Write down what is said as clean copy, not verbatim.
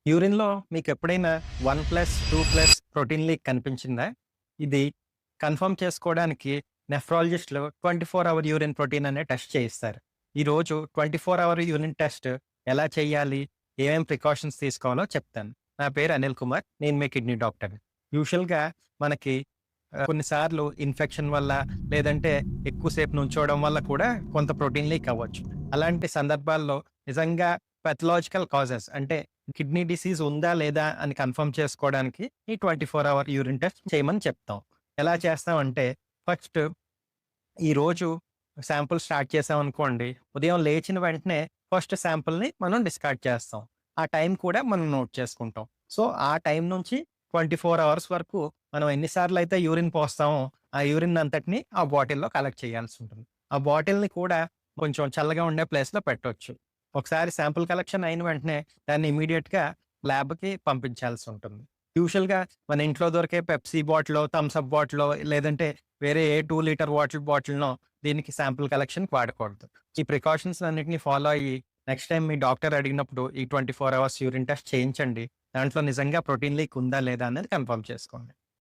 యూరిన్‌లో మీకెప్పుడైనా 1+, 2+ protein leak కనిపించిందా? ఇది కన్ఫర్మ్ చేసుకోవడానికి నెఫ్రాలజిస్ట్‌లు 24 అవర్ యూరిన్ ప్రోటీన్ అనే టెస్ట్ చేయిస్తారు. ఈరోజు 24 అవర్ యూరిన్ టెస్ట్ ఎలా చేయాలి? ఏమేం ప్రికాషన్స్ తీసుకోవాలో చెప్తాను. నా పేరు అనిల్ కుమార్. నేను మీ కిడ్నీ డాక్టర్‌ని. యూజువల్‌గా మనకి కొన్నిసార్లు ఇన్ఫెక్షన్ వల్ల లేదంటే ఎక్కువ సేపు నుంచోవడం వల్ల కూడా కొంత ప్రోటీన్ లీక్ అవ్వచ్చు. అలాంటి సందర్భాల్లో నిజంగా పాథలాజికల్ కాజెస్ అంటే కిడ్నీ డిసీజ్ ఉందా? లేదా? అని కన్ఫర్మ్ చేసుకోవడానికి ఈ 24 అవర్ యూరిన్ టెస్ట్ చేయమని చెప్తాం. ఎలా చేస్తామంటే ఫస్ట్ ఈరోజు శాంపుల్ స్టార్ట్ చేసామనుకోండి, ఉదయం లేచిన వెంటనే ఫస్ట్ శాంపుల్‌ని మనం డిస్కార్డ్ చేస్తాం. ఆ టైం కూడా మనం నోట్ చేసుకుంటాం. సో, ఆ టైం నుంచి 24 అవర్స్ వరకు మనం ఎన్ని సార్లయితే యూరిన్ పోస్తామో, ఆ యూరిన్ అంతటిని ఆ బాటిల్‌లో కలెక్ట్ చేయాల్సుంటుంది. ఆ బాటిల్‌ని కూడా కొంచెం చల్లగా ఉండే ప్లేస్‌లో పెట్టొచ్చు. ఒకసారి శాంపుల్ కలెక్షన్ అయిన వెంటనే దాన్ని ఇమ్మీడియేట్‌గా ల్యాబ్‌కి పంపించాల్సుంటుంది. యూజువల్‌గా మన ఇంట్లో దొరికే పెప్సీ బాటిలో, థమ్స్ అప్ బాటిలో లేదంటే వేరే ఏ 2 లీటర్ వాటర్ బాటిల్‌నో దీనికి శాంపుల్ కలెక్షన్‌కి వాడకూడదు. ఈ ప్రికాషన్స్ అన్నిటిని ఫాలో అయ్యి నెక్స్ట్ టైమ్ మీ డాక్టర్ అడిగినప్పుడు ఈ 24 అవర్స్ యూరిన్ టెస్ట్ చేయించండి. దాంట్లో నిజంగా ప్రోటీన్ లీక్ ఉందా లేదా అనేది కన్ఫర్మ్ చేసుకోండి.